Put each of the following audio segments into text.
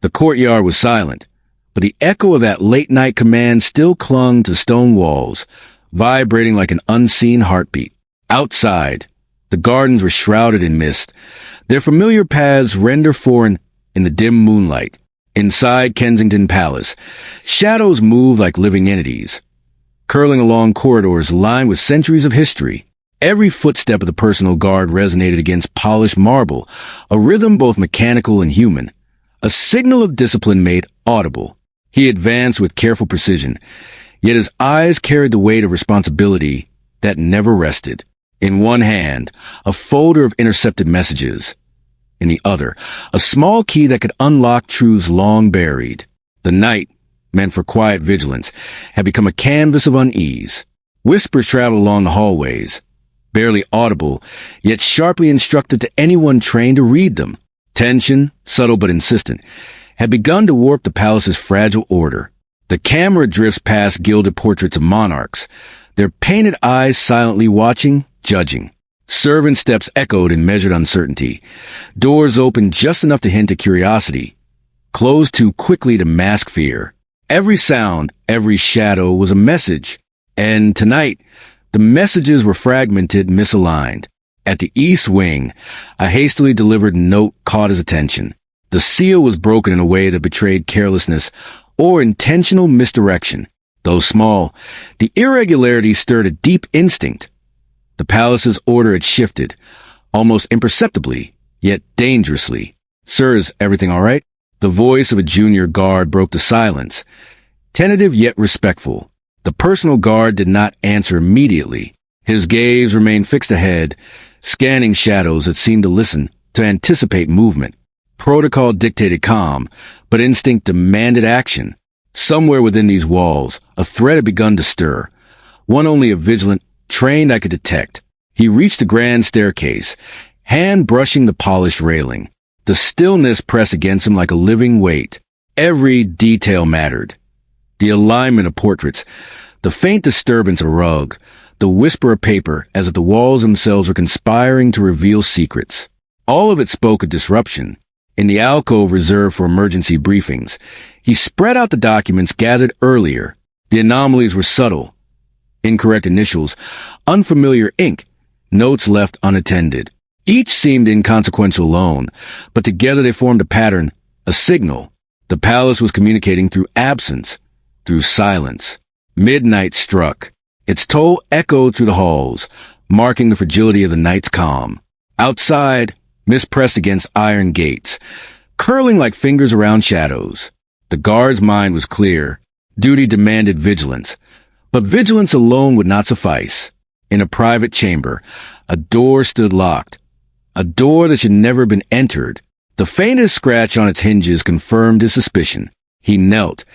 The courtyard was silent, but the echo of that late-night command still clung to stone walls, vibrating like an unseen heartbeat. Outside, the gardens were shrouded in mist, their familiar paths render foreign in the dim moonlight. Inside Kensington Palace, shadows moved like living entities, curling along corridors lined with centuries of history. Every footstep of the personal guard resonated against polished marble, a rhythm both mechanical and human, a signal of discipline made audible. He advanced with careful precision, yet his eyes carried the weight of responsibility that never rested. In one hand, a folder of intercepted messages. In the other, a small key that could unlock truths long buried. The night, meant for quiet vigilance, had become a canvas of unease. Whispers traveled along the hallways, barely audible, yet sharply instructive to anyone trained to read them. Tension, subtle but insistent, had begun to warp the palace's fragile order. The camera drifts past gilded portraits of monarchs, their painted eyes silently watching, judging. Servant steps echoed in measured uncertainty. Doors opened just enough to hint at curiosity, closed too quickly to mask fear. Every sound, every shadow was a message, and tonight, the messages were fragmented, misaligned. At the east wing, a hastily delivered note caught his attention. The seal was broken in a way that betrayed carelessness or intentional misdirection. Though small, the irregularity stirred a deep instinct. The palace's order had shifted, almost imperceptibly, yet dangerously. "Sir, is everything all right?" The voice of a junior guard broke the silence, tentative yet respectful. The personal guard did not answer immediately. His gaze remained fixed ahead, scanning shadows that seemed to listen, to anticipate movement. Protocol dictated calm, but instinct demanded action. Somewhere within these walls, a threat had begun to stir, one only a vigilant, trained eye could detect. He reached the grand staircase, hand brushing the polished railing. The stillness pressed against him like a living weight. Every detail mattered. The alignment of portraits, the faint disturbance of a rug, the whisper of paper as if the walls themselves were conspiring to reveal secrets. All of it spoke of disruption. In the alcove reserved for emergency briefings, he spread out the documents gathered earlier. The anomalies were subtle. Incorrect initials, unfamiliar ink, notes left unattended. Each seemed inconsequential alone, but together they formed a pattern, a signal. The palace was communicating through absence, through silence. Midnight struck. Its toll echoed through the halls, marking the fragility of the night's calm. Outside, mist pressed against iron gates, curling like fingers around shadows. The guard's mind was clear. Duty demanded vigilance. But vigilance alone would not suffice. In a private chamber, a door stood locked. A door that should never have been entered. The faintest scratch on its hinges confirmed his suspicion. He knelt,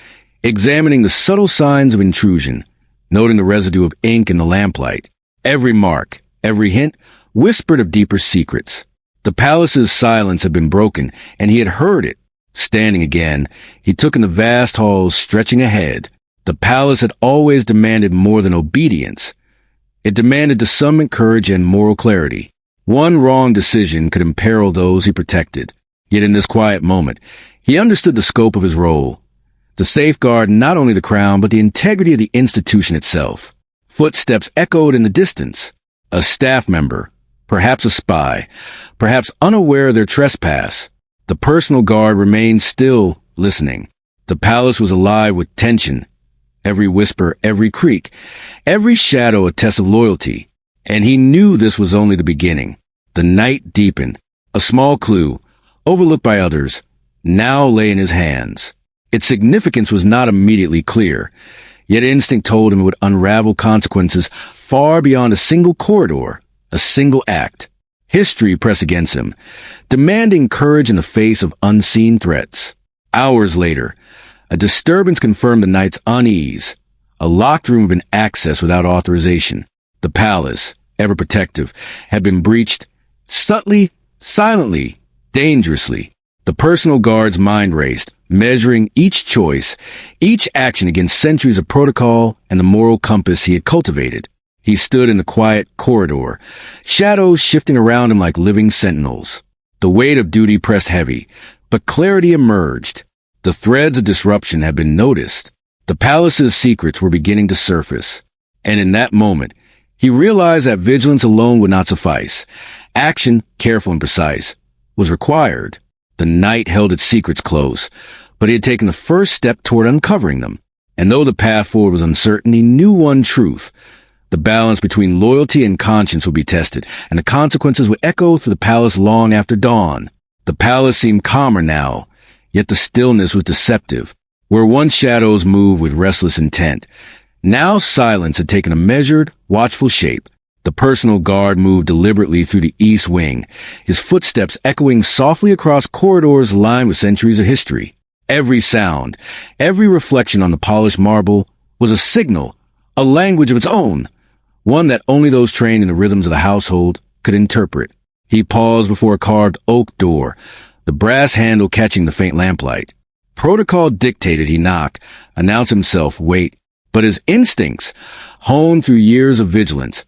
examining the subtle signs of intrusion, noting the residue of ink in the lamplight. Every mark, every hint, whispered of deeper secrets. The palace's silence had been broken, and he had heard it. Standing again, he took in the vast halls stretching ahead. The palace had always demanded more than obedience. It demanded discernment, courage, and moral clarity. One wrong decision could imperil those he protected. Yet in this quiet moment, he understood the scope of his role. To safeguard not only the crown, but the integrity of the institution itself. Footsteps echoed in the distance. A staff member, perhaps a spy, perhaps unaware of their trespass. The personal guard remained still, listening. The palace was alive with tension. Every whisper, every creak, every shadow a test of loyalty. And he knew this was only the beginning. The night deepened. A small clue, overlooked by others, now lay in his hands. Its significance was not immediately clear, yet instinct told him it would unravel consequences far beyond a single corridor, a single act. History pressed against him, demanding courage in the face of unseen threats. Hours later, a disturbance confirmed the night's unease. A locked room had been accessed without authorization. The palace, ever protective, had been breached subtly, silently, dangerously. The personal guard's mind raced, measuring each choice, each action against centuries of protocol and the moral compass he had cultivated. He stood in the quiet corridor, shadows shifting around him like living sentinels. The weight of duty pressed heavy, but clarity emerged. The threads of disruption had been noticed. The palace's secrets were beginning to surface. And in that moment, he realized that vigilance alone would not suffice. Action, careful and precise, was required. The night held its secrets close, but he had taken the first step toward uncovering them. And though the path forward was uncertain, he knew one truth. The balance between loyalty and conscience would be tested, and the consequences would echo through the palace long after dawn. The palace seemed calmer now, yet the stillness was deceptive. Where once shadows moved with restless intent, now silence had taken a measured, watchful shape. The personal guard moved deliberately through the east wing, his footsteps echoing softly across corridors lined with centuries of history. Every sound, every reflection on the polished marble was a signal, a language of its own, one that only those trained in the rhythms of the household could interpret. He paused before a carved oak door, the brass handle catching the faint lamplight. Protocol dictated he knock, announce himself, wait, but his instincts, honed through years of vigilance,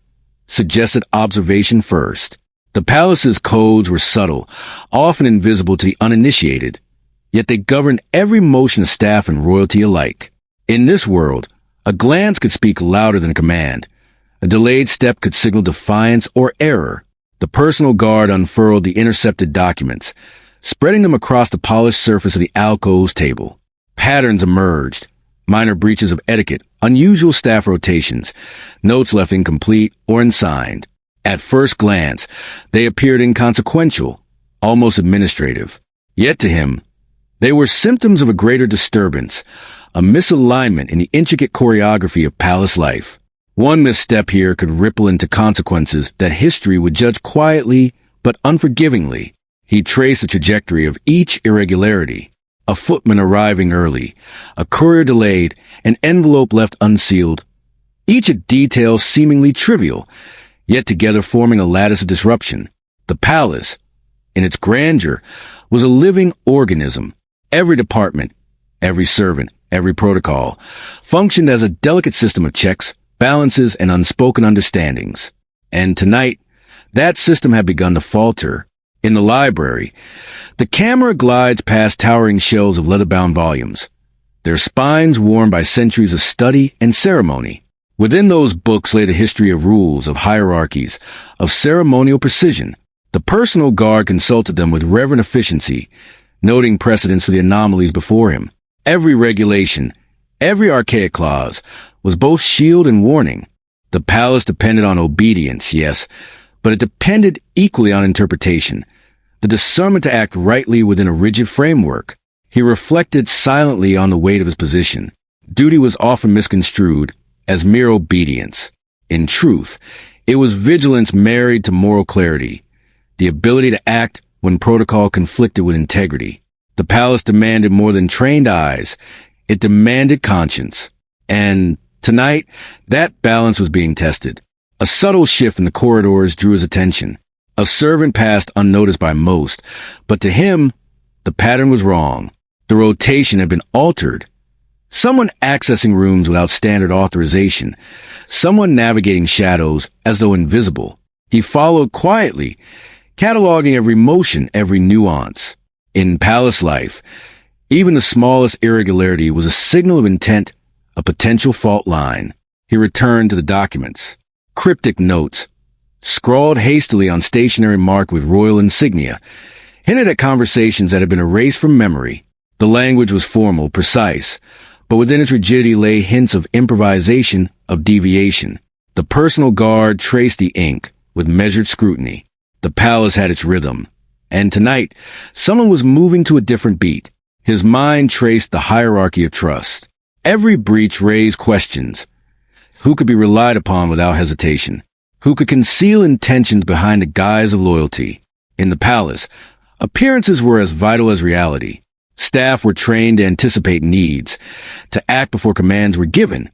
suggested observation first. The palace's codes were subtle, often invisible to the uninitiated, yet they governed every motion of staff and royalty alike. In this world, a glance could speak louder than a command. A delayed step could signal defiance or error. The personal guard unfurled the intercepted documents, spreading them across the polished surface of the alcove's table. Patterns emerged, minor breaches of etiquette, unusual staff rotations, notes left incomplete or unsigned. At first glance, they appeared inconsequential, almost administrative. Yet to him, they were symptoms of a greater disturbance, a misalignment in the intricate choreography of palace life. One misstep here could ripple into consequences that history would judge quietly but unforgivingly. He traced the trajectory of each irregularity. A footman arriving early, a courier delayed, an envelope left unsealed. Each a detail seemingly trivial, yet together forming a lattice of disruption. The palace, in its grandeur, was a living organism. Every department, every servant, every protocol, functioned as a delicate system of checks, balances, and unspoken understandings. And tonight, that system had begun to falter. In the library, the camera glides past towering shelves of leather-bound volumes, their spines worn by centuries of study and ceremony. Within those books lay the history of rules, of hierarchies, of ceremonial precision. The personal guard consulted them with reverent efficiency, noting precedents for the anomalies before him. Every regulation, every archaic clause, was both shield and warning. The palace depended on obedience, yes, but it depended equally on interpretation, the discernment to act rightly within a rigid framework. He reflected silently on the weight of his position. Duty was often misconstrued as mere obedience. In truth, it was vigilance married to moral clarity, the ability to act when protocol conflicted with integrity. The palace demanded more than trained eyes. It demanded conscience. And tonight, that balance was being tested. A subtle shift in the corridors drew his attention. A servant passed unnoticed by most, but to him, the pattern was wrong. The rotation had been altered. Someone accessing rooms without standard authorization. Someone navigating shadows as though invisible. He followed quietly, cataloging every motion, every nuance. In palace life, even the smallest irregularity was a signal of intent, a potential fault line. He returned to the documents. Cryptic notes, scrawled hastily on stationery marked with royal insignia, hinted at conversations that had been erased from memory. The language was formal, precise, but within its rigidity lay hints of improvisation, of deviation. The personal guard traced the ink with measured scrutiny. The palace had its rhythm, and tonight, someone was moving to a different beat. His mind traced the hierarchy of trust. Every breach raised questions. Who could be relied upon without hesitation? Who could conceal intentions behind the guise of loyalty? In the palace, appearances were as vital as reality. Staff were trained to anticipate needs, to act before commands were given.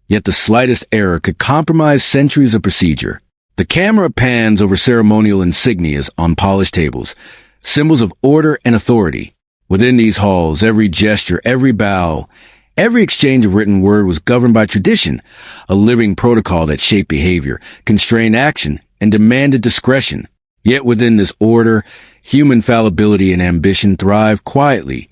Yet the slightest error could compromise centuries of procedure. The camera pans over ceremonial insignias on polished tables, symbols of order and authority. Within these halls, every gesture, every bow, every exchange of written word was governed by tradition, a living protocol that shaped behavior, constrained action, and demanded discretion. Yet within this order, human fallibility and ambition thrived quietly,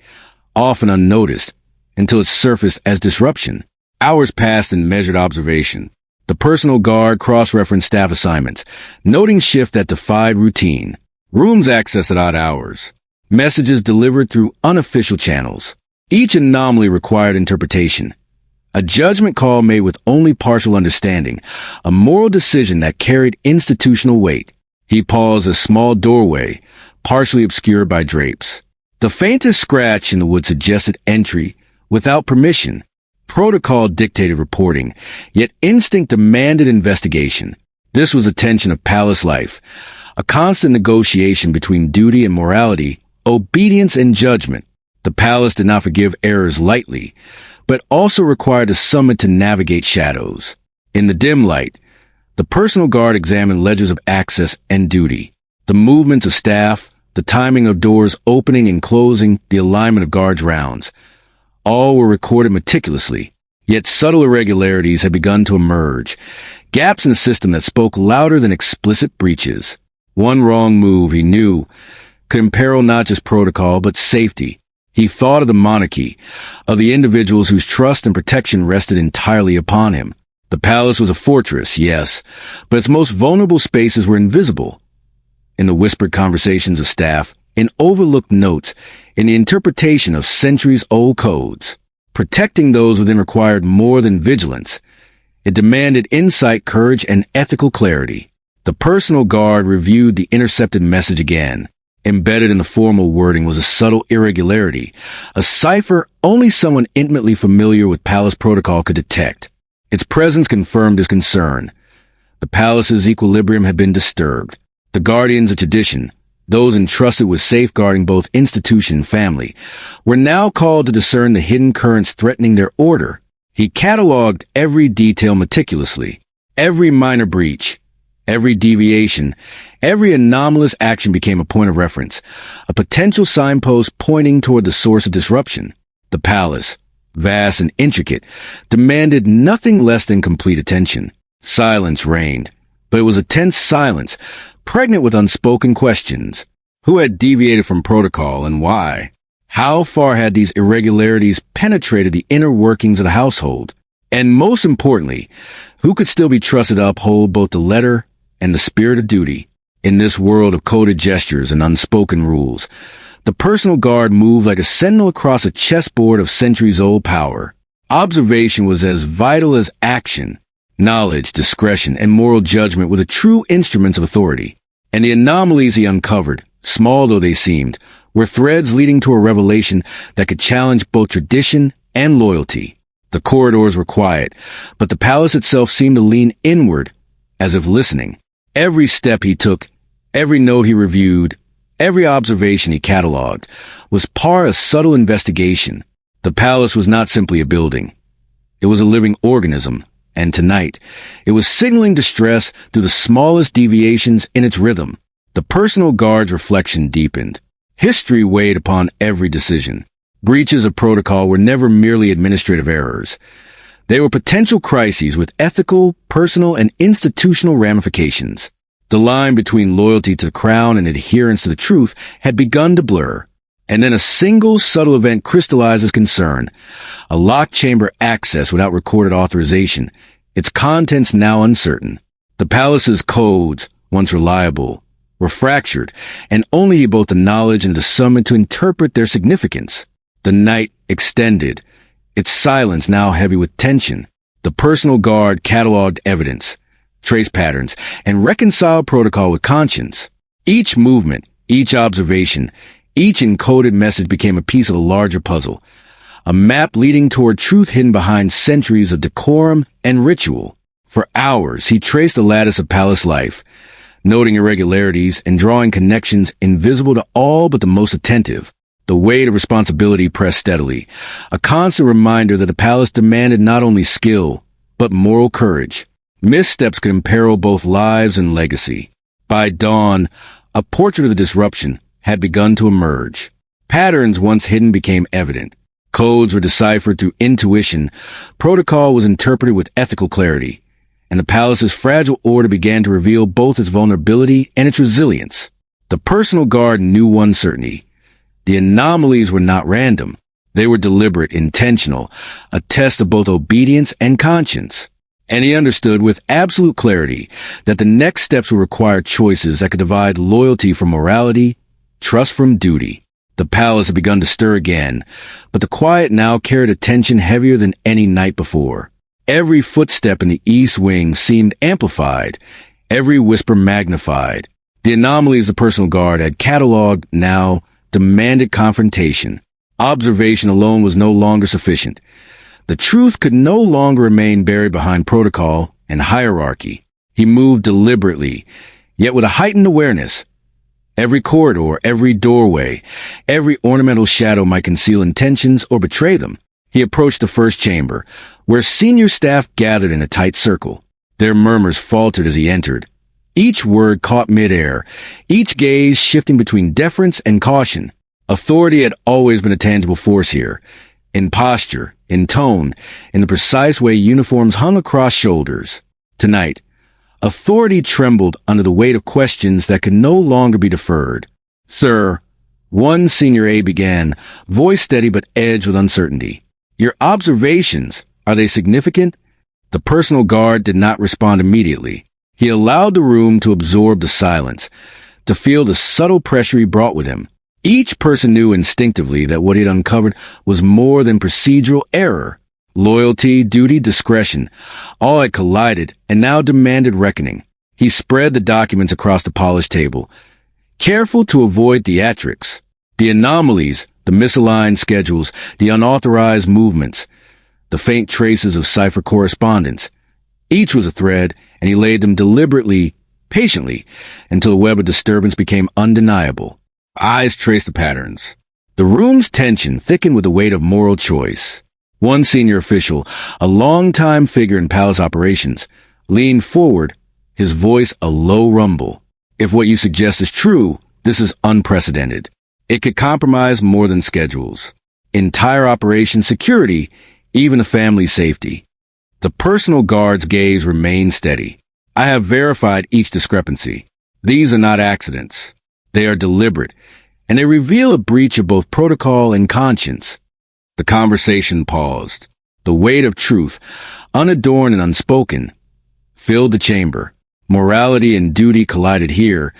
often unnoticed, until it surfaced as disruption. Hours passed in measured observation. The personal guard cross-referenced staff assignments, noting shifts that defied routine. Rooms accessed at odd hours. Messages delivered through unofficial channels. Each anomaly required interpretation. A judgment call made with only partial understanding. A moral decision that carried institutional weight. He paused a small doorway, partially obscured by drapes. The faintest scratch in the wood suggested entry without permission. Protocol dictated reporting, yet instinct demanded investigation. This was a tension of palace life, a constant negotiation between duty and morality, obedience and judgment. The palace did not forgive errors lightly, but also required a summit to navigate shadows. In the dim light, the personal guard examined ledgers of access and duty, the movements of staff, the timing of doors opening and closing, the alignment of guards' rounds. All were recorded meticulously, yet subtle irregularities had begun to emerge, gaps in the system that spoke louder than explicit breaches. One wrong move, he knew, could imperil not just protocol, but safety. He thought of the monarchy, of the individuals whose trust and protection rested entirely upon him. The palace was a fortress, yes, but its most vulnerable spaces were invisible. In the whispered conversations of staff, in overlooked notes, in the interpretation of centuries-old codes. Protecting those within required more than vigilance. It demanded insight, courage, and ethical clarity. The personal guard reviewed the intercepted message again. Embedded in the formal wording was a subtle irregularity, a cipher only someone intimately familiar with palace protocol could detect. Its presence confirmed his concern. The palace's equilibrium had been disturbed. The guardians of tradition, those entrusted with safeguarding both institution and family, were now called to discern the hidden currents threatening their order. He cataloged every detail meticulously, every minor breach, every deviation, every anomalous action became a point of reference, a potential signpost pointing toward the source of disruption. The palace, vast and intricate, demanded nothing less than complete attention. Silence reigned, but it was a tense silence, pregnant with unspoken questions. Who had deviated from protocol and why? How far had these irregularities penetrated the inner workings of the household? And most importantly, who could still be trusted to uphold both the letter and the spirit of duty? In this world of coded gestures and unspoken rules, the personal guard moved like a sentinel across a chessboard of centuries-old power. Observation was as vital as action. Knowledge, discretion, and moral judgment were the true instruments of authority. And the anomalies he uncovered, small though they seemed, were threads leading to a revelation that could challenge both tradition and loyalty. The corridors were quiet, but the palace itself seemed to lean inward, as if listening. Every step he took, every note he reviewed, every observation he cataloged, was part of a subtle investigation. The palace was not simply a building. It was a living organism. And tonight, it was signaling distress through the smallest deviations in its rhythm. The personal guard's reflection deepened. History weighed upon every decision. Breaches of protocol were never merely administrative errors. They were potential crises with ethical, personal, and institutional ramifications. The line between loyalty to the crown and adherence to the truth had begun to blur. And then a single subtle event crystallized his concern. A locked chamber access without recorded authorization, its contents now uncertain. The palace's codes, once reliable, were fractured, and only he both the knowledge and the discernment to interpret their significance. The night extended, its silence now heavy with tension. The personal guard cataloged evidence, traced patterns, and reconciled protocol with conscience. Each movement, each observation, each encoded message became a piece of a larger puzzle, a map leading toward truth hidden behind centuries of decorum and ritual. For hours, he traced the lattice of palace life, noting irregularities and drawing connections invisible to all but the most attentive. The weight of responsibility pressed steadily, a constant reminder that the palace demanded not only skill, but moral courage. Missteps could imperil both lives and legacy. By dawn, a portrait of the disruption had begun to emerge. Patterns once hidden became evident. Codes were deciphered through intuition. Protocol was interpreted with ethical clarity. And the palace's fragile order began to reveal both its vulnerability and its resilience. The personal guard knew one certainty. The anomalies were not random. They were deliberate, intentional, a test of both obedience and conscience. And he understood with absolute clarity that the next steps would require choices that could divide loyalty from morality, trust from duty. The palace had begun to stir again, but the quiet now carried a tension heavier than any night before. Every footstep in the east wing seemed amplified, every whisper magnified. The anomalies the personal guard had cataloged now demanded confrontation. Observation alone was no longer sufficient. The truth could no longer remain buried behind protocol and hierarchy. He moved deliberately, yet with a heightened awareness. Every corridor, every doorway, every ornamental shadow might conceal intentions or betray them. He approached the first chamber, where senior staff gathered in a tight circle. Their murmurs faltered as he entered. Each word caught midair, each gaze shifting between deference and caution. Authority had always been a tangible force here, in posture, in tone, in the precise way uniforms hung across shoulders. Tonight, authority trembled under the weight of questions that could no longer be deferred. "Sir," one senior aide began, voice steady but edged with uncertainty. "Your observations, are they significant?" The personal guard did not respond immediately. He allowed the room to absorb the silence, to feel the subtle pressure he brought with him. Each person knew instinctively that what he had uncovered was more than procedural error. Loyalty, duty, discretion, all had collided and now demanded reckoning. He spread the documents across the polished table, careful to avoid theatrics. The anomalies, the misaligned schedules, the unauthorized movements, the faint traces of cipher correspondence. Each was a thread, and he laid them deliberately, patiently, until the web of disturbance became undeniable. Eyes traced the patterns. The room's tension thickened with the weight of moral choice. One senior official, a long-time figure in palace operations, leaned forward, his voice a low rumble. "If what you suggest is true, this is unprecedented. It could compromise more than schedules. Entire operation security, even the family's safety." The personal guard's gaze remained steady. "I have verified each discrepancy. These are not accidents. They are deliberate, and they reveal a breach of both protocol and conscience." The conversation paused. The weight of truth, unadorned and unspoken, filled the chamber. Morality and duty collided here,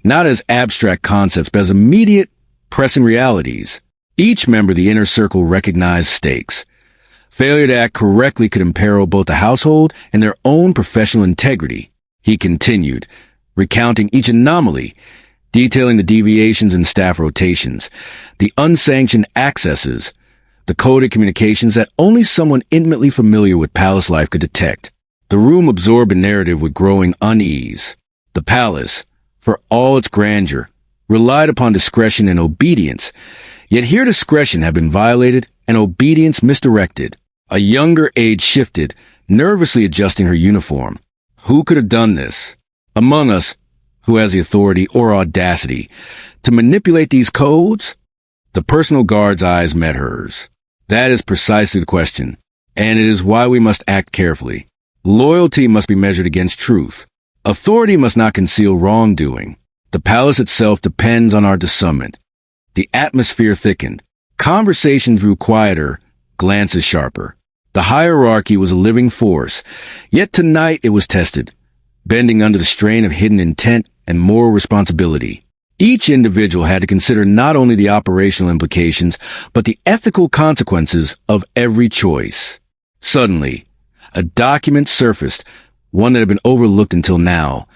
not as abstract concepts, but as immediate, pressing realities. Each member of the inner circle recognized stakes. Failure to act correctly could imperil both the household and their own professional integrity. He continued, recounting each anomaly, detailing the deviations in staff rotations, the unsanctioned accesses, the coded communications that only someone intimately familiar with palace life could detect. The room absorbed a narrative with growing unease. The palace, for all its grandeur, relied upon discretion and obedience, yet here discretion had been violated and obedience misdirected. A younger aide shifted, nervously adjusting her uniform. Who could have done this? Among us, who has the authority or audacity to manipulate these codes? The personal guard's eyes met hers. That is precisely the question, and it is why we must act carefully. Loyalty must be measured against truth. Authority must not conceal wrongdoing. The palace itself depends on our discernment. The atmosphere thickened. Conversations grew quieter, glances sharper. The hierarchy was a living force, yet tonight it was tested, bending under the strain of hidden intent and moral responsibility. Each individual had to consider not only the operational implications, but the ethical consequences of every choice. Suddenly, a document surfaced, one that had been overlooked until now.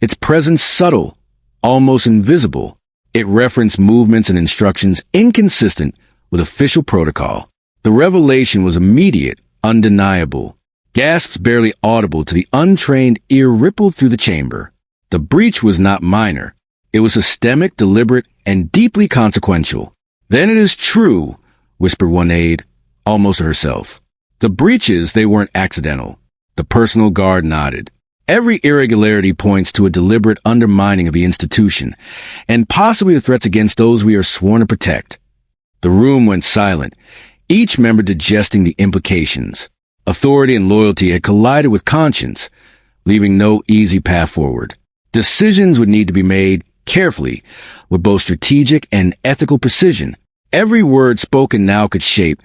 Its presence subtle, almost invisible. It referenced movements and instructions inconsistent with official protocol. The revelation was immediate, undeniable. Gasps barely audible to the untrained ear rippled through the chamber. The breach was not minor. It was systemic, deliberate, and deeply consequential. "Then it is true," whispered one aide, almost to herself. "The breaches, they weren't accidental." The personal guard nodded. "Every irregularity points to a deliberate undermining of the institution, and possibly the threats against those we are sworn to protect." The room went silent, each member digesting the implications. Authority and loyalty had collided with conscience, leaving no easy path forward. Decisions would need to be made carefully, with both strategic and ethical precision. Every word spoken now could shape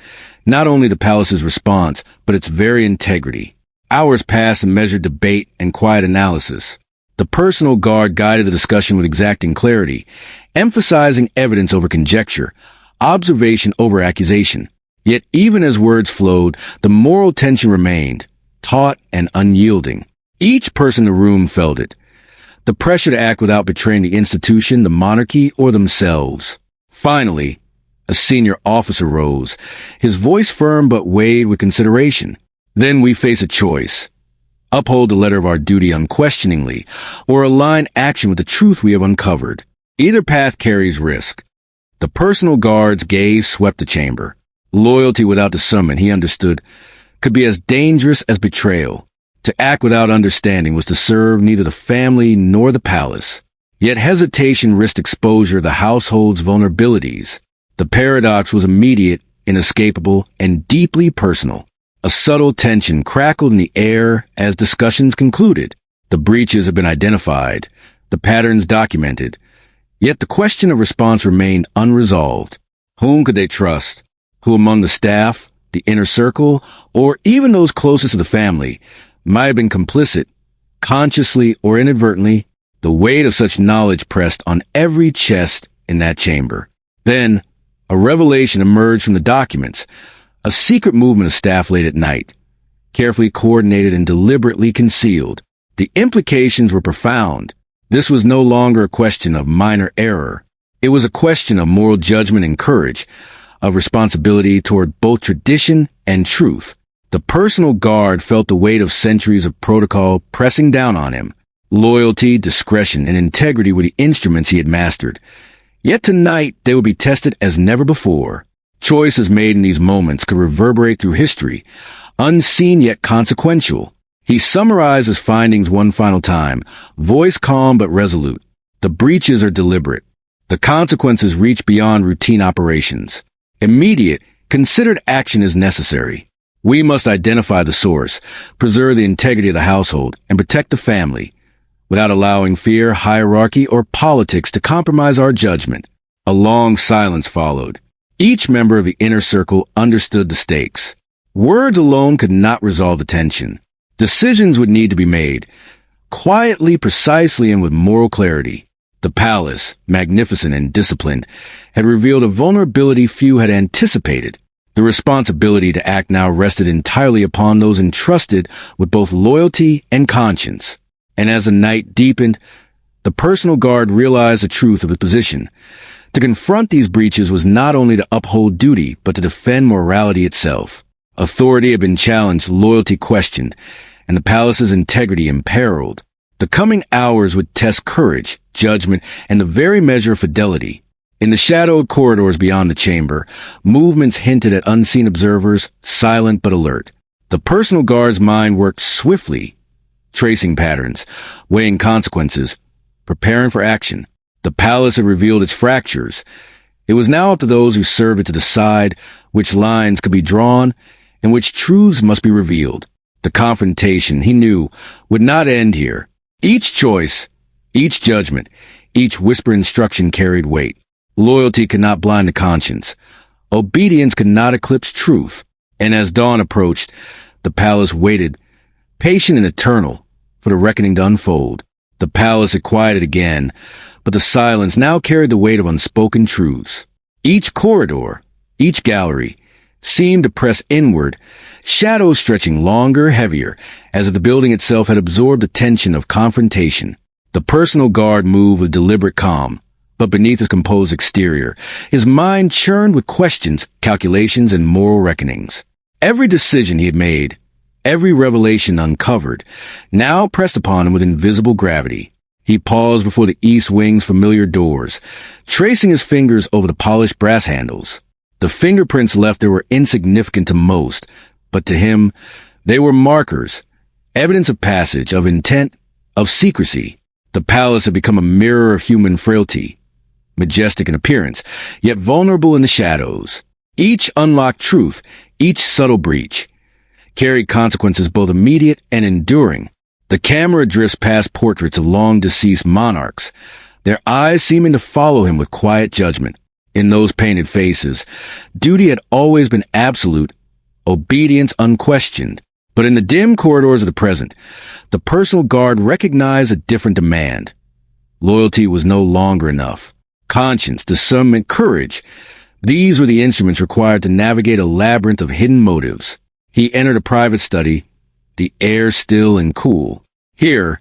not only the palace's response, but its very integrity. Hours passed in measured debate and quiet analysis. The personal guard guided the discussion with exacting clarity, emphasizing evidence over conjecture, observation over accusation. Yet even as words flowed, the moral tension remained, taut and unyielding. Each person in the room felt it. The pressure to act without betraying the institution, the monarchy, or themselves. Finally, a senior officer rose, his voice firm but weighed with consideration. Then we face a choice. Uphold the letter of our duty unquestioningly, or align action with the truth we have uncovered. Either path carries risk. The personal guard's gaze swept the chamber. Loyalty without discernment, he understood, could be as dangerous as betrayal. To act without understanding was to serve neither the family nor the palace. Yet hesitation risked exposure to the household's vulnerabilities. The paradox was immediate, inescapable, and deeply personal. A subtle tension crackled in the air as discussions concluded. The breaches had been identified, the patterns documented. Yet the question of response remained unresolved. Whom could they trust? Who among the staff, the inner circle, or even those closest to the family might have been complicit, consciously or inadvertently? The weight of such knowledge pressed on every chest in that chamber. Then, a revelation emerged from the documents, a secret movement of staff late at night, carefully coordinated and deliberately concealed. The implications were profound. This was no longer a question of minor error. It was a question of moral judgment and courage, of responsibility toward both tradition and truth. The personal guard felt the weight of centuries of protocol pressing down on him. Loyalty, discretion, and integrity were the instruments he had mastered. Yet tonight they would be tested as never before. Choices made in these moments could reverberate through history, unseen yet consequential. He summarized his findings one final time, voice calm but resolute. The breaches are deliberate. The consequences reach beyond routine operations. Immediate, considered action is necessary. We must identify the source, preserve the integrity of the household, and protect the family, without allowing fear, hierarchy, or politics to compromise our judgment. A long silence followed. Each member of the inner circle understood the stakes. Words alone could not resolve the tension. Decisions would need to be made, quietly, precisely, and with moral clarity. The palace, magnificent and disciplined, had revealed a vulnerability few had anticipated. The responsibility to act now rested entirely upon those entrusted with both loyalty and conscience. And as the night deepened, the personal guard realized the truth of his position. To confront these breaches was not only to uphold duty, but to defend morality itself. Authority had been challenged, loyalty questioned, and the palace's integrity imperiled. The coming hours would test courage, judgment, and the very measure of fidelity. In the shadowed corridors beyond the chamber, movements hinted at unseen observers, silent but alert. The personal guard's mind worked swiftly, tracing patterns, weighing consequences, preparing for action. The palace had revealed its fractures. It was now up to those who served it to decide which lines could be drawn and which truths must be revealed. The confrontation, he knew, would not end here. Each choice, each judgment, each whispered instruction carried weight. Loyalty could not blind the conscience. Obedience could not eclipse truth. And as dawn approached, the palace waited, patient and eternal, for the reckoning to unfold. The palace had quieted again, but the silence now carried the weight of unspoken truths. Each corridor, each gallery, seemed to press inward, shadows stretching longer, heavier, as if the building itself had absorbed the tension of confrontation. The personal guard moved with deliberate calm, but beneath his composed exterior, his mind churned with questions, calculations, and moral reckonings. Every decision he had made, every revelation uncovered, now pressed upon him with invisible gravity. He paused before the east wing's familiar doors, tracing his fingers over the polished brass handles. The fingerprints left there were insignificant to most, but to him, they were markers, evidence of passage, of intent, of secrecy. The palace had become a mirror of human frailty, majestic in appearance, yet vulnerable in the shadows. Each unlocked truth, each subtle breach, carried consequences both immediate and enduring. The camera drifts past portraits of long-deceased monarchs, their eyes seeming to follow him with quiet judgment. In those painted faces, duty had always been absolute, obedience unquestioned. But in the dim corridors of the present, the personal guard recognized a different demand. Loyalty was no longer enough. Conscience, discernment, courage, these were the instruments required to navigate a labyrinth of hidden motives. He entered a private study, the air still and cool. Here,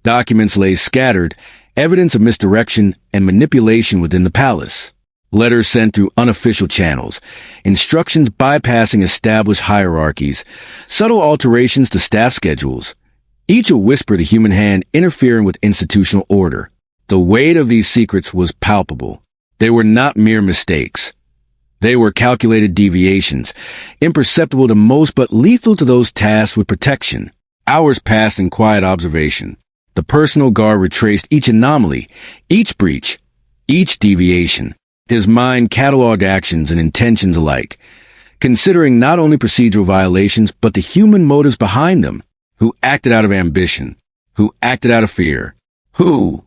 documents lay scattered, evidence of misdirection and manipulation within the palace. Letters sent through unofficial channels, instructions bypassing established hierarchies, subtle alterations to staff schedules, each a whisper of the human hand interfering with institutional order. The weight of these secrets was palpable. They were not mere mistakes. They were calculated deviations, imperceptible to most but lethal to those tasked with protection. Hours passed in quiet observation. The personal guard retraced each anomaly, each breach, each deviation. His mind cataloged actions and intentions alike, considering not only procedural violations but the human motives behind them, who acted out of ambition, who acted out of fear, who,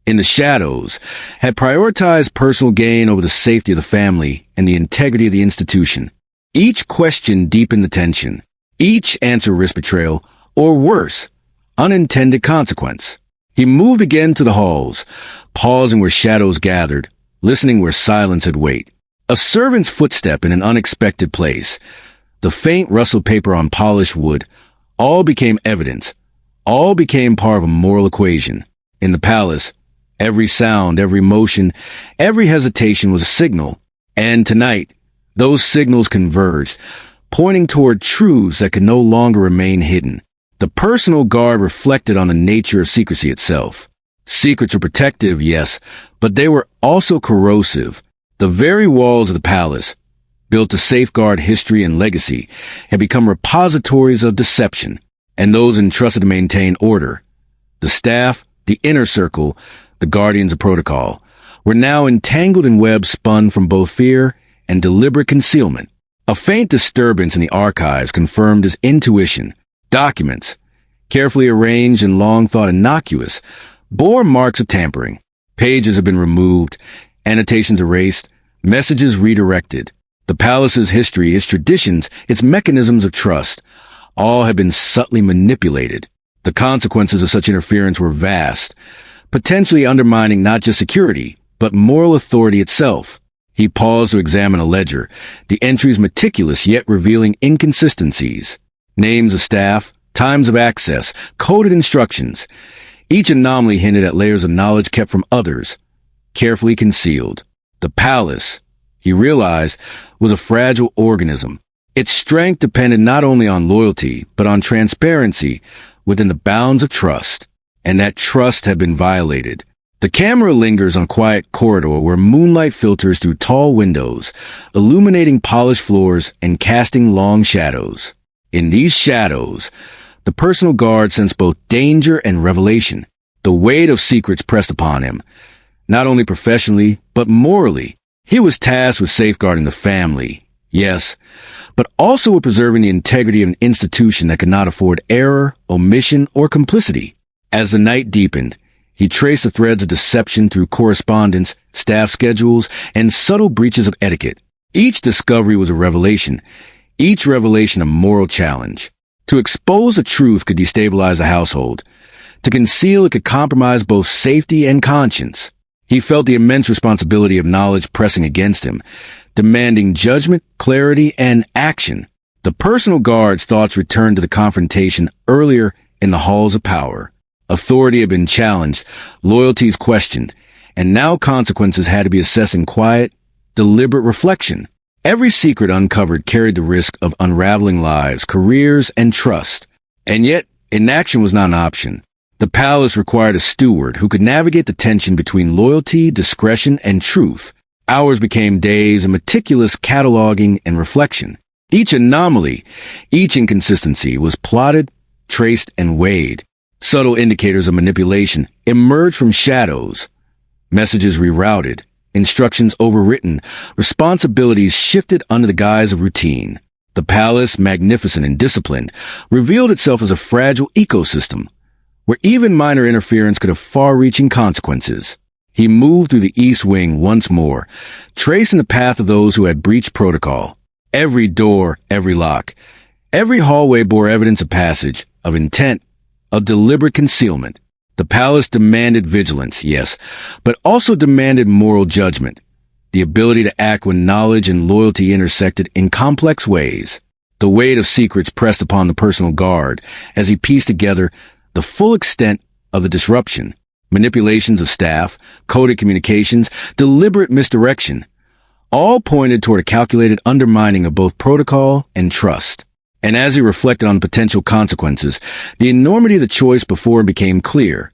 in the shadows, had prioritized personal gain over the safety of the family and the integrity of the institution. Each question deepened the tension. Each answer risked betrayal, or worse, unintended consequence. He moved again to the halls, pausing where shadows gathered, listening where silence had wait. A servant's footstep in an unexpected place, the faint rustle paper on polished wood, all became evidence, all became part of a moral equation. In the palace, every sound, every motion, every hesitation was a signal, and tonight, those signals converged, pointing toward truths that could no longer remain hidden. The personal guard reflected on the nature of secrecy itself. Secrets were protective, yes, but they were also corrosive. The very walls of the palace, built to safeguard history and legacy, had become repositories of deception, and those entrusted to maintain order, the staff, the inner circle, the guardians of protocol, were now entangled in webs spun from both fear and deliberate concealment. A faint disturbance in the archives confirmed his intuition. Documents, carefully arranged and long thought innocuous, bore marks of tampering. Pages had been removed, annotations erased, messages redirected. The palace's history, its traditions, its mechanisms of trust, all had been subtly manipulated. The consequences of such interference were vast, potentially undermining not just security, but moral authority itself. He paused to examine a ledger, the entries meticulous yet revealing inconsistencies. Names of staff, times of access, coded instructions. Each anomaly hinted at layers of knowledge kept from others, carefully concealed. The palace, he realized, was a fragile organism. Its strength depended not only on loyalty, but on transparency within the bounds of trust. And that trust had been violated. The camera lingers on a quiet corridor where moonlight filters through tall windows, illuminating polished floors and casting long shadows. In these shadows, the personal guard sensed both danger and revelation. The weight of secrets pressed upon him, not only professionally, but morally. He was tasked with safeguarding the family, yes, but also with preserving the integrity of an institution that could not afford error, omission, or complicity. As the night deepened, he traced the threads of deception through correspondence, staff schedules, and subtle breaches of etiquette. Each discovery was a revelation, each revelation a moral challenge. To expose a truth could destabilize a household. To conceal it could compromise both safety and conscience. He felt the immense responsibility of knowledge pressing against him, demanding judgment, clarity, and action. The personal guard's thoughts returned to the confrontation earlier in the halls of power. Authority had been challenged, loyalties questioned, and now consequences had to be assessed in quiet, deliberate reflection. Every secret uncovered carried the risk of unraveling lives, careers, and trust. And yet, inaction was not an option. The palace required a steward who could navigate the tension between loyalty, discretion, and truth. Hours became days of meticulous cataloging and reflection. Each anomaly, each inconsistency was plotted, traced, and weighed. Subtle indicators of manipulation emerged from shadows. Messages rerouted, instructions overwritten, responsibilities shifted under the guise of routine. The palace, magnificent and disciplined, revealed itself as a fragile ecosystem, where even minor interference could have far-reaching consequences. He moved through the east wing once more, tracing the path of those who had breached protocol. Every door, every lock, every hallway bore evidence of passage, of intent, of deliberate concealment. The palace demanded vigilance, yes, but also demanded moral judgment, the ability to act when knowledge and loyalty intersected in complex ways. The weight of secrets pressed upon the personal guard as he pieced together the full extent of the disruption, manipulations of staff, coded communications, deliberate misdirection, all pointed toward a calculated undermining of both protocol and trust. And as he reflected on potential consequences, the enormity of the choice before him became clear.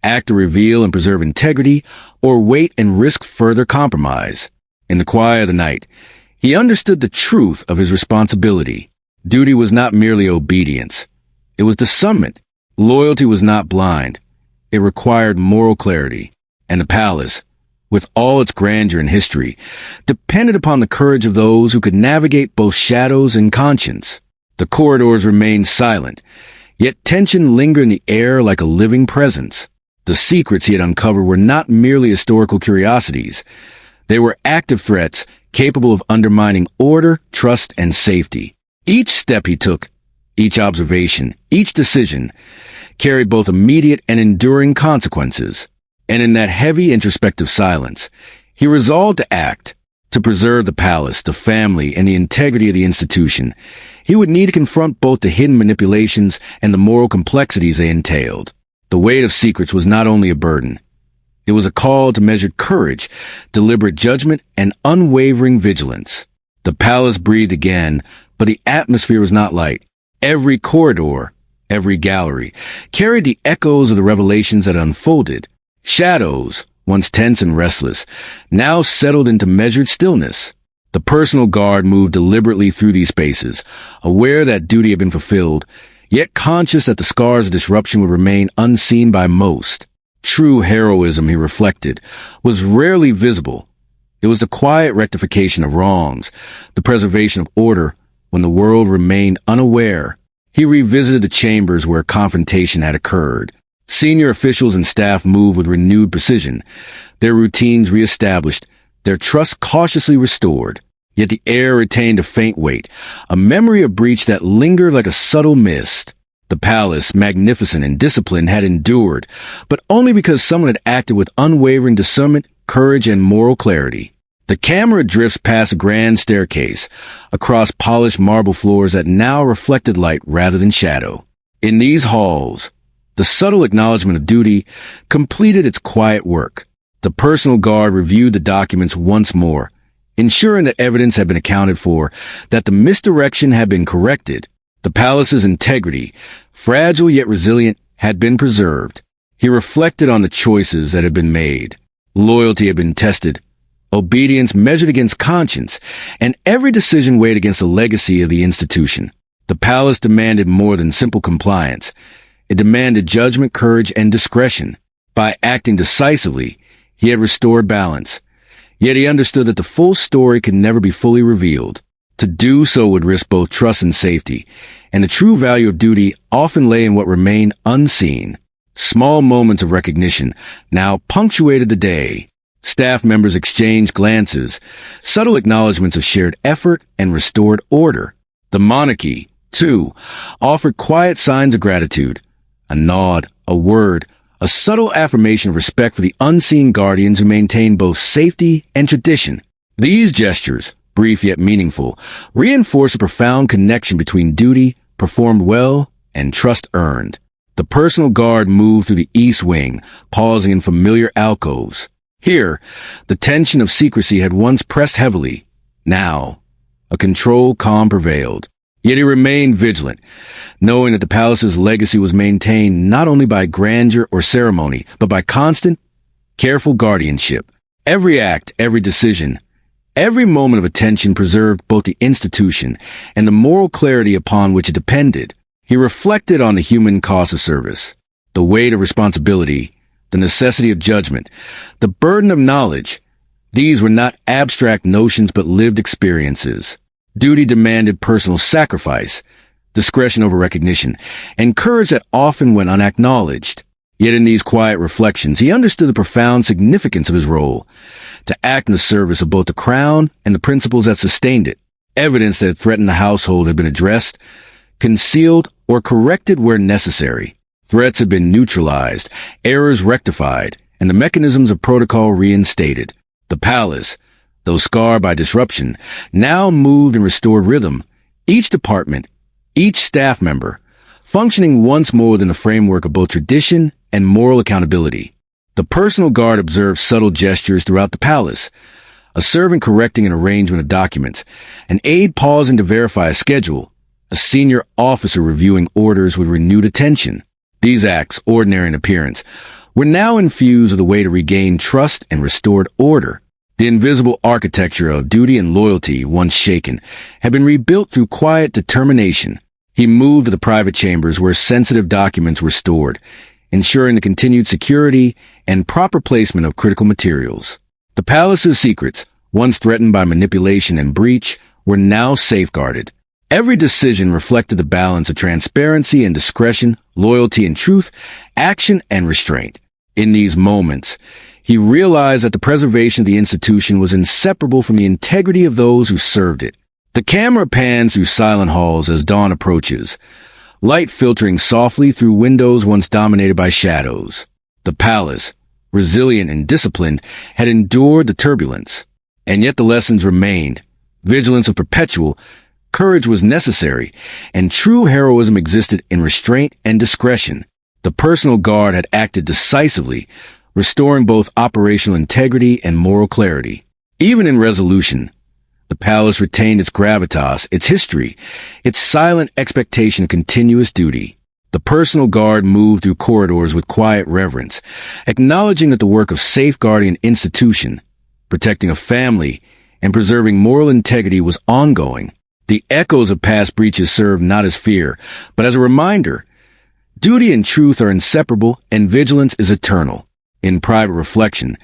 Act to reveal and preserve integrity, or wait and risk further compromise. In the quiet of the night, he understood the truth of his responsibility. Duty was not merely obedience. It was discernment. Loyalty was not blind. It required moral clarity. And the palace, with all its grandeur and history, depended upon the courage of those who could navigate both shadows and conscience. The corridors remained silent, yet tension lingered in the air like a living presence. The secrets he had uncovered were not merely historical curiosities. They were active threats capable of undermining order, trust, and safety. Each step he took, each observation, each decision, carried both immediate and enduring consequences. And in that heavy introspective silence, he resolved to act, to preserve the palace, the family, and the integrity of the institution. He would need to confront both the hidden manipulations and the moral complexities they entailed. The weight of secrets was not only a burden. It was a call to measured courage, deliberate judgment, and unwavering vigilance. The palace breathed again, but the atmosphere was not light. Every corridor, every gallery, carried the echoes of the revelations that unfolded. Shadows, once tense and restless, now settled into measured stillness. The personal guard moved deliberately through these spaces, aware that duty had been fulfilled, yet conscious that the scars of disruption would remain unseen by most. True heroism, he reflected, was rarely visible. It was the quiet rectification of wrongs, the preservation of order when the world remained unaware. He revisited the chambers where confrontation had occurred. Senior officials and staff moved with renewed precision, their routines reestablished, their trust cautiously restored. Yet the air retained a faint weight, a memory of breach that lingered like a subtle mist. The palace, magnificent and disciplined, had endured, but only because someone had acted with unwavering discernment, courage, and moral clarity. The camera drifts past a grand staircase, across polished marble floors that now reflected light rather than shadow. In these halls, the subtle acknowledgement of duty completed its quiet work. The personal guard reviewed the documents once more, ensuring that evidence had been accounted for, that the misdirection had been corrected. The palace's integrity, fragile yet resilient, had been preserved. He reflected on the choices that had been made. Loyalty had been tested, obedience measured against conscience, and every decision weighed against the legacy of the institution. The palace demanded more than simple compliance. It demanded judgment, courage, and discretion. By acting decisively, he had restored balance. Yet he understood that the full story could never be fully revealed. To do so would risk both trust and safety, and the true value of duty often lay in what remained unseen. Small moments of recognition now punctuated the day. Staff members exchanged glances, subtle acknowledgments of shared effort and restored order. The monarchy, too, offered quiet signs of gratitude. A nod, a word, a subtle affirmation of respect for the unseen guardians who maintained both safety and tradition. These gestures, brief yet meaningful, reinforce a profound connection between duty performed well and trust earned. The personal guard moved through the east wing, pausing in familiar alcoves. Here, the tension of secrecy had once pressed heavily. Now, a controlled calm prevailed. Yet he remained vigilant, knowing that the palace's legacy was maintained not only by grandeur or ceremony, but by constant, careful guardianship. Every act, every decision, every moment of attention preserved both the institution and the moral clarity upon which it depended. He reflected on the human cost of service, the weight of responsibility, the necessity of judgment, the burden of knowledge. These were not abstract notions but lived experiences. Duty demanded personal sacrifice, discretion over recognition, and courage that often went unacknowledged. Yet in these quiet reflections, he understood the profound significance of his role, to act in the service of both the crown and the principles that sustained it. Evidence that had threatened the household had been addressed, concealed, or corrected where necessary. Threats had been neutralized, errors rectified, and the mechanisms of protocol reinstated. The palace, though scarred by disruption, now moved in restored rhythm. Each department, each staff member, functioning once more within the framework of both tradition and moral accountability. The personal guard observed subtle gestures throughout the palace, a servant correcting an arrangement of documents, an aide pausing to verify a schedule, a senior officer reviewing orders with renewed attention. These acts, ordinary in appearance, were now infused with a way to regain trust and restored order. The invisible architecture of duty and loyalty, once shaken, had been rebuilt through quiet determination. He moved to the private chambers where sensitive documents were stored, ensuring the continued security and proper placement of critical materials. The palace's secrets, once threatened by manipulation and breach, were now safeguarded. Every decision reflected the balance of transparency and discretion, loyalty and truth, action and restraint. In these moments, he realized that the preservation of the institution was inseparable from the integrity of those who served it. The camera pans through silent halls as dawn approaches, light filtering softly through windows once dominated by shadows. The palace, resilient and disciplined, had endured the turbulence. And yet the lessons remained. Vigilance was perpetual, courage was necessary, and true heroism existed in restraint and discretion. The personal guard had acted decisively, restoring both operational integrity and moral clarity. Even in resolution, the palace retained its gravitas, its history, its silent expectation of continuous duty. The personal guard moved through corridors with quiet reverence, acknowledging that the work of safeguarding an institution, protecting a family, and preserving moral integrity was ongoing. The echoes of past breaches served not as fear, but as a reminder. Duty and truth are inseparable, and vigilance is eternal. In private reflection,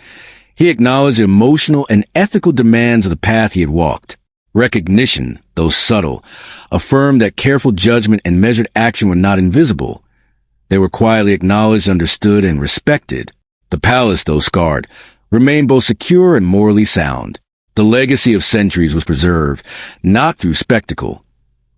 he acknowledged the emotional and ethical demands of the path he had walked. Recognition, though subtle, affirmed that careful judgment and measured action were not invisible. They were quietly acknowledged, understood, and respected. The palace, though scarred, remained both secure and morally sound. The legacy of centuries was preserved, not through spectacle,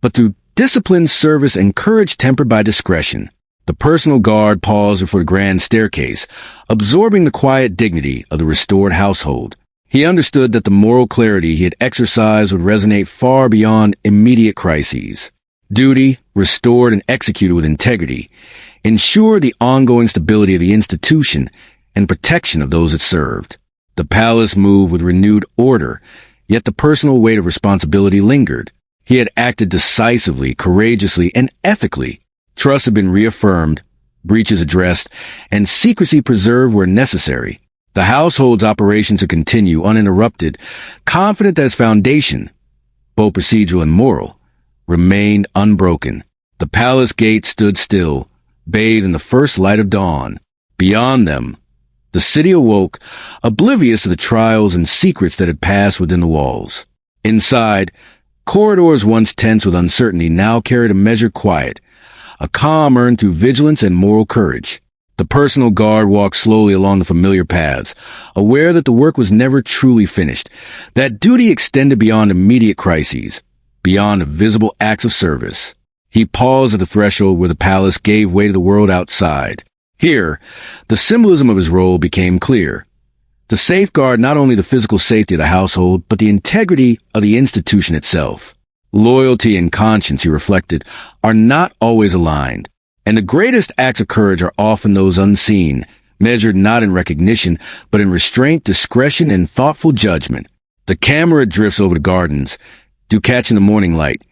but through disciplined service and courage tempered by discretion. The personal guard paused before the grand staircase, absorbing the quiet dignity of the restored household. He understood that the moral clarity he had exercised would resonate far beyond immediate crises. Duty, restored and executed with integrity, ensured the ongoing stability of the institution and protection of those it served. The palace moved with renewed order, yet the personal weight of responsibility lingered. He had acted decisively, courageously, and ethically. Trust had been reaffirmed, breaches addressed, and secrecy preserved where necessary. The household's operations would continue uninterrupted, confident that its foundation, both procedural and moral, remained unbroken. The palace gates stood still, bathed in the first light of dawn. Beyond them, the city awoke, oblivious of the trials and secrets that had passed within the walls. Inside, corridors once tense with uncertainty now carried a measured quiet, a calm earned through vigilance and moral courage. The personal guard walked slowly along the familiar paths, aware that the work was never truly finished, that duty extended beyond immediate crises, beyond visible acts of service. He paused at the threshold where the palace gave way to the world outside. Here, the symbolism of his role became clear. To safeguard not only the physical safety of the household, but the integrity of the institution itself. Loyalty and conscience, he reflected, are not always aligned, and the greatest acts of courage are often those unseen, measured not in recognition, but in restraint, discretion, and thoughtful judgment. The camera drifts over the gardens, to catch in the morning light,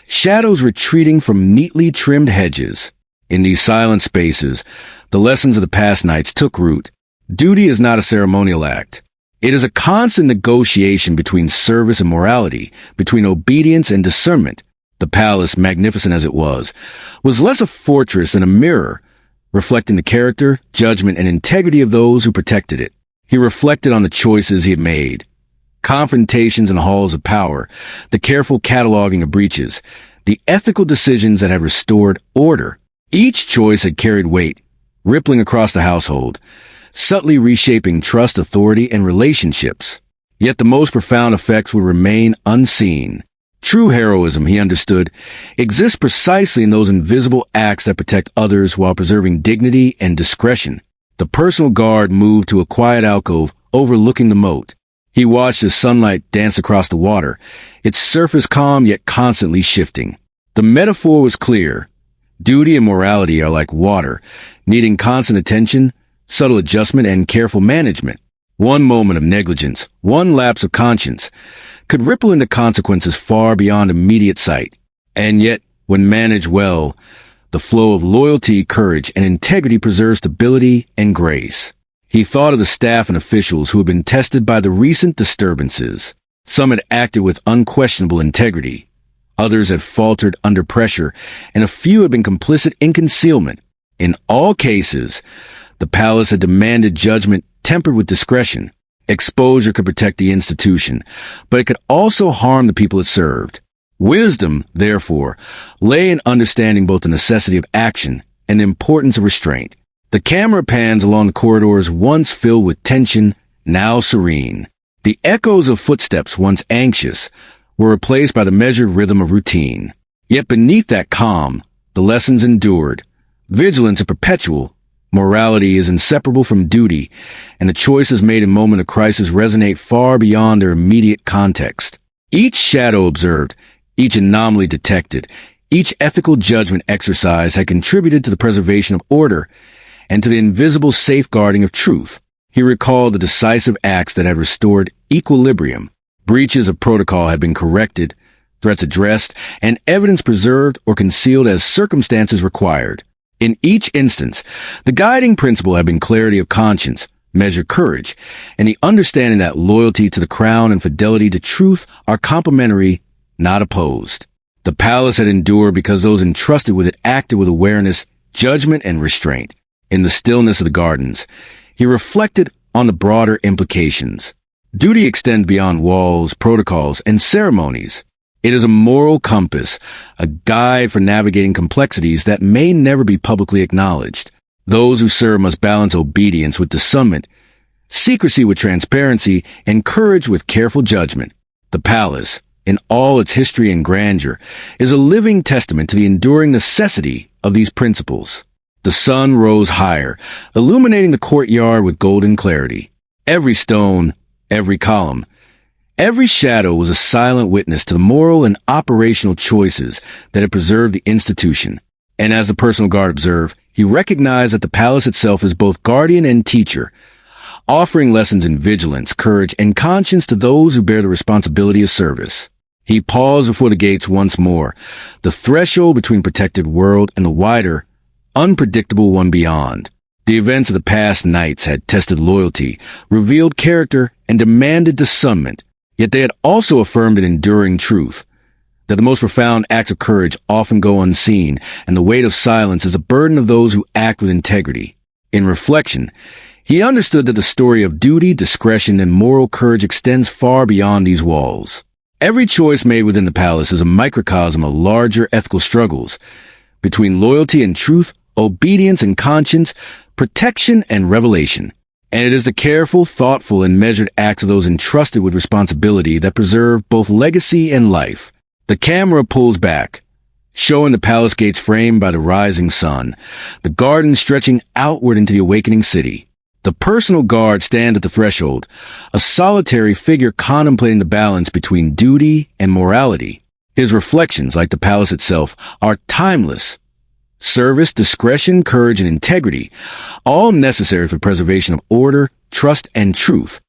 shadows retreating from neatly trimmed hedges. In these silent spaces, the lessons of the past nights took root. Duty is not a ceremonial act. It is a constant negotiation between service and morality, between obedience and discernment. The palace, magnificent as it was less a fortress than a mirror, reflecting the character, judgment, and integrity of those who protected it. He reflected on the choices he had made. Confrontations in the halls of power, the careful cataloging of breaches, the ethical decisions that had restored order. Each choice had carried weight, rippling across the household, subtly reshaping trust, authority, and relationships. Yet the most profound effects would remain unseen. True heroism, he understood, exists precisely in those invisible acts that protect others while preserving dignity and discretion. The personal guard moved to a quiet alcove overlooking the moat. He watched as sunlight danced across the water, its surface calm yet constantly shifting. The metaphor was clear. Duty and morality are like water, needing constant attention, subtle adjustment, and careful management. One moment of negligence, one lapse of conscience, could ripple into consequences far beyond immediate sight. And yet, when managed well, the flow of loyalty, courage, and integrity preserves stability and grace. He thought of the staff and officials who had been tested by the recent disturbances. Some had acted with unquestionable integrity. Others had faltered under pressure, and a few had been complicit in concealment. In all cases, the palace had demanded judgment tempered with discretion. Exposure could protect the institution, but it could also harm the people it served. Wisdom, therefore, lay in understanding both the necessity of action and the importance of restraint. The camera pans along the corridors once filled with tension, now serene. The echoes of footsteps once anxious were replaced by the measured rhythm of routine. Yet beneath that calm, the lessons endured. Vigilance is perpetual, morality is inseparable from duty, and the choices made in moment of crisis resonate far beyond their immediate context. Each shadow observed, each anomaly detected, each ethical judgment exercised had contributed to the preservation of order and to the invisible safeguarding of truth. He recalled the decisive acts that had restored equilibrium. Breaches of protocol had been corrected, threats addressed, and evidence preserved or concealed as circumstances required. In each instance, the guiding principle had been clarity of conscience, measured courage, and the understanding that loyalty to the crown and fidelity to truth are complementary, not opposed. The palace had endured because those entrusted with it acted with awareness, judgment, and restraint. In the stillness of the gardens, he reflected on the broader implications. Duty extends beyond walls, protocols, and ceremonies. It is a moral compass, a guide for navigating complexities that may never be publicly acknowledged. Those who serve must balance obedience with discernment, secrecy with transparency, and courage with careful judgment. The palace, in all its history and grandeur, is a living testament to the enduring necessity of these principles. The sun rose higher, illuminating the courtyard with golden clarity. Every stone, every column, every shadow was a silent witness to the moral and operational choices that had preserved the institution. And as the personal guard observed, he recognized that the palace itself is both guardian and teacher, offering lessons in vigilance, courage, and conscience to those who bear the responsibility of service. He paused before the gates once more, the threshold between protected world and the wider, unpredictable one beyond. The events of the past nights had tested loyalty, revealed character, and demanded discernment, yet they had also affirmed an enduring truth, that the most profound acts of courage often go unseen, and the weight of silence is a burden of those who act with integrity. In reflection, he understood that the story of duty, discretion, and moral courage extends far beyond these walls. Every choice made within the palace is a microcosm of larger ethical struggles between loyalty and truth, obedience and conscience, protection and revelation. And it is the careful, thoughtful, and measured acts of those entrusted with responsibility that preserve both legacy and life. The camera pulls back, showing the palace gates framed by the rising sun, the garden stretching outward into the awakening city. The personal guard stands at the threshold, a solitary figure contemplating the balance between duty and morality. His reflections, like the palace itself, are timeless. Service, discretion, courage, and integrity, all necessary for preservation of order, trust, and truth.